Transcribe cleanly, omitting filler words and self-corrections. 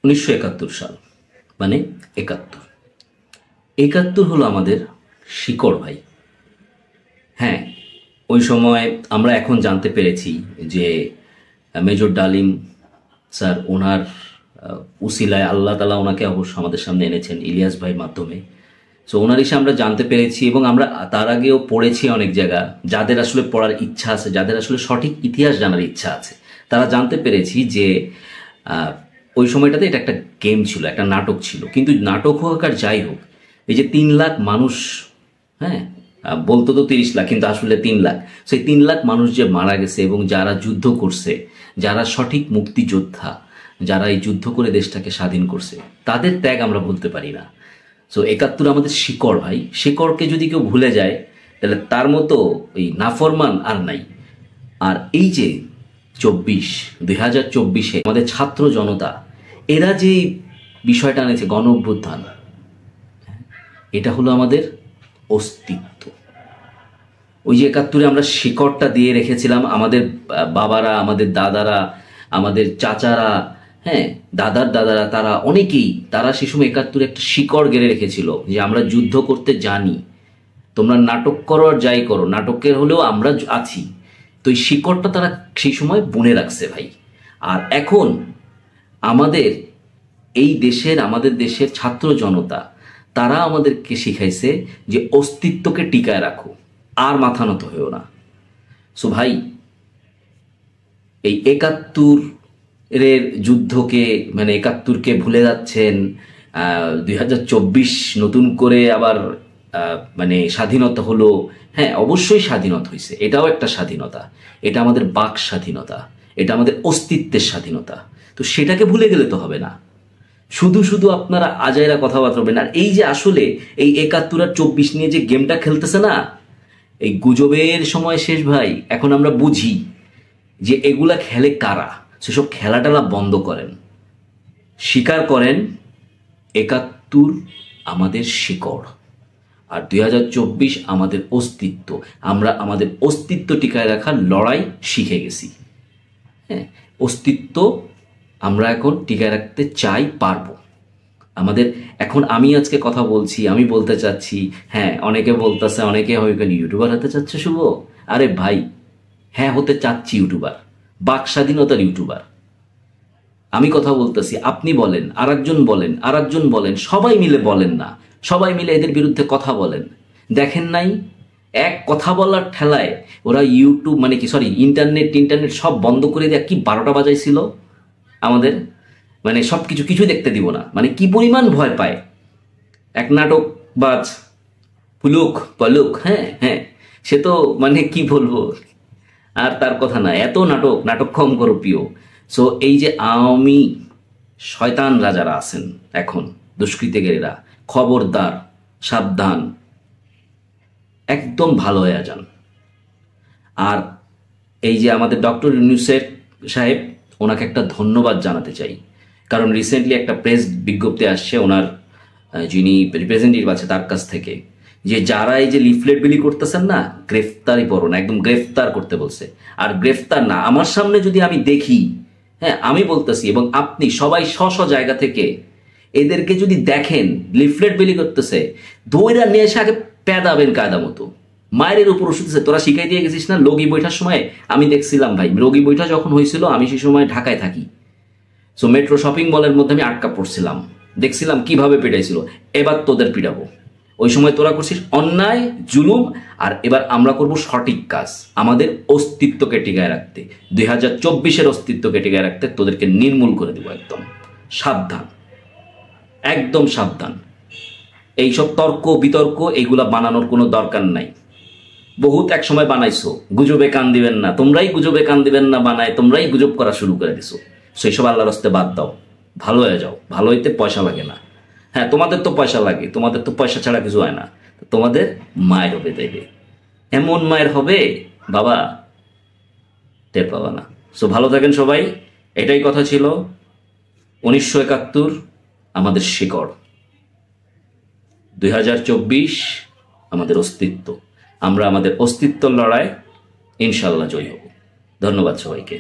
1971 সাল মানে 71 হলো আমাদের শিকড় ভাই। হ্যাঁ, ওই সময় আমরা এখন জানতে পেরেছি যে মেজর ডালিম স্যার ওনার উসিলায় আল্লাহ তালা ওনাকে অবশ্য আমাদের সামনে এনেছেন ইলিয়াস ভাইয়ের মাধ্যমে। সো ওনার এসে আমরা জানতে পেরেছি এবং আমরা তার আগেও পড়েছি অনেক জায়গা। যাদের আসলে পড়ার ইচ্ছা আছে, যাদের আসলে সঠিক ইতিহাস জানার ইচ্ছা আছে, তারা জানতে পেরেছি যে ওই সময়টাতে এটা একটা গেম ছিল, একটা নাটক ছিল। কিন্তু নাটক হোক আর যাই হোক, এই যে 3 লাখ মানুষ, হ্যাঁ বলতো তো 30 লাখ, কিন্তু আসলে 3 লাখ, সেই 3 লাখ মানুষ যে মারা গেছে এবং যারা যুদ্ধ করছে, যারা সঠিক মুক্তিযোদ্ধা, যারা এই যুদ্ধ করে দেশটাকে স্বাধীন করছে, তাদের ত্যাগ আমরা বলতে পারি না। সো 71 আমাদের শিকড় ভাই। শিকড়কে যদি কেউ ভুলে যায় তাহলে তার মতো এই নাফরমান আর নাই। আর এই যে 2024 আমাদের ছাত্র জনতা, এরা যে বিষয়টা এনেছে গণ অভ্যুত্থান, এটা হলো আমাদের অস্তিত্ব। ওই যে 71 আমরা শিকড়টা দিয়ে রেখেছিলাম, আমাদের বাবারা, আমাদের দাদারা, আমাদের চাচারা, হ্যাঁ দাদার দাদারা, তারা অনেকেই, তারা সে সময় 71 একটা শিকড় গেড়ে রেখেছিল যে আমরা যুদ্ধ করতে জানি, তোমরা নাটক করো আর যাই করো, নাটকের হলেও আমরা আছি। তো এই শিকড়টা তারা সেই সময় বুনে রাখছে ভাই। আর এখন আমাদের এই দেশের, আমাদের দেশের ছাত্র জনতা, তারা আমাদেরকে শিখাইছে যে অস্তিত্বকে টিকায় রাখো, আর মাথা নত হয়েও না। সো ভাই, এই 71-এর যুদ্ধকে, মানে 71-কে ভুলে যাচ্ছেন। 2024 নতুন করে আবার মানে স্বাধীনতা হলো। হ্যাঁ, অবশ্যই স্বাধীনতা হয়েছে, এটাও একটা স্বাধীনতা, এটা আমাদের বাক স্বাধীনতা, এটা আমাদের অস্তিত্বের স্বাধীনতা। তো সেটাকে ভুলে গেলে তো হবে না। শুধু শুধু আপনারা আজাইরা কথাবার্তা বলবেন। আর এই যে আসলে এই 71 আর 24 নিয়ে যে গেমটা খেলতেছে না, এই গুজবের সময় শেষ ভাই। এখন আমরা বুঝি যে এগুলা খেলে কারা। সেসব খেলাটালা বন্ধ করেন, স্বীকার করেন 71 আমাদের শিকড় আর 2024 আমাদের অস্তিত্ব। আমরা আমাদের অস্তিত্ব টিকায় রাখার লড়াই শিখে গেছি। হ্যাঁ, অস্তিত্ব আমরা এখন টিকায় রাখতে চাই, পারবো। আমাদের এখন, আমি আজকে কথা বলছি, আমি বলতে চাচ্ছি, হ্যাঁ অনেকে বলতেছে, অনেকে হয়তো ইউটিউবার হতে চাচ্ছে শুভ। আরে ভাই, হ্যাঁ হতে চাচ্ছি ইউটিউবার, বাক স্বাধীনতার ইউটিউবার। আমি কথা বলতেছি, আপনি বলেন, আরেকজন বলেন, আরেকজন বলেন, সবাই মিলে বলেন না, সবাই মিলে এদের বিরুদ্ধে কথা বলেন। দেখেন নাই এক কথা বলার ঠেলায় ওরা ইউটিউব, মানে কি সরি ইন্টারনেট সব বন্ধ করে দেয়া কি 12টা বাজাইছিল আমাদের, মানে সব কিছু দেখতে দিব না, মানে কি পরিমাণ ভয় পায় এক নাটক বাজ পলুক। হ্যাঁ সে তো মানে কি বলবো, আর তার কথা না, এত নাটক কম করো প্রিয়। সো এই যে আওয়ামী শয়তানরা যারা আছেন এখন, দুষ্কৃতিকারীরা, খবরদার, সাবধান, একদম ভালো হয়ে যান। আর এই যে আমাদের ডক্টর ইউনূস সাহেব, ওনাকে একটা ধন্যবাদ জানাতে চাই। কারণ রিসেন্টলি একটা প্রেস বিজ্ঞপ্তি আসছে ওনার যিনি রিপ্রেজেন্টেটিভ আছে তার কাছ থেকে, যে যারা এই যে লিফলেট বিলি করতেছেন না, গ্রেফতারি করো না, একদম গ্রেফতার করতে বলছে। আর গ্রেফতার না, আমার সামনে যদি আমি দেখি, হ্যাঁ আমি বলতেছি, এবং আপনি সবাই স্ব জায়গা থেকে এদেরকে যদি দেখেন লিফলেট বিলি করতেছে, দইরা নিয়ে এসে আগে পেদাবেন কায়দা মতো, মায়ের উপর ওষুধেছে। তোরা শিখাই দিয়ে গেছিস না রোগী বৈঠার সময়। আমি দেখছিলাম ভাই, রোগী বৈঠা যখন হয়েছিল, আমি সেই সময় ঢাকায় থাকি। সো মেট্রো শপিং মলের মধ্যে আমি আটকা পড়ছিলাম, দেখছিলাম কিভাবে পিটাইছিল। এবার তোদের পিটাবো। ওই সময় তোরা করছিস অন্যায়, জুলুম, আর এবার আমরা করব সঠিক কাজ, আমাদের অস্তিত্বকে টিকায় রাখতে, 2024-এর অস্তিত্বকে টিকায় রাখতে। তোদেরকে নির্মূল করে দেবো। একদম সাবধান, একদম সাবধান। এইসব তর্ক বিতর্ক এইগুলা বানানোর কোনো দরকার নাই। বহুত এক সময় বানাইছো, গুজবে কান দিবেন না, তোমরাই গুজবে কান দিবেন না বানায়, তোমরাই গুজব করা শুরু করে দিছো। সেসব আল্লাহর রাস্তায় বাদ দাও, ভালো হয়ে যাও। ভালো হইতে পয়সা লাগে না। হ্যাঁ, তোমাদের তো পয়সা লাগে, তোমাদের তো পয়সা ছাড়া কিছু হয় না। তোমাদের মায়ের হবে, তাইলে এমন মায়ের হবে বাবা, টের পাবা না। সো ভালো থাকেন সবাই, এটাই কথা ছিল। 1971 আমাদের শিকড়, 2024 আমাদের অস্তিত্ব। আমরা আমাদের অস্তিত্বর লড়াই ইনশাল্লাহ জয়ী হব। ধন্যবাদ সবাইকে।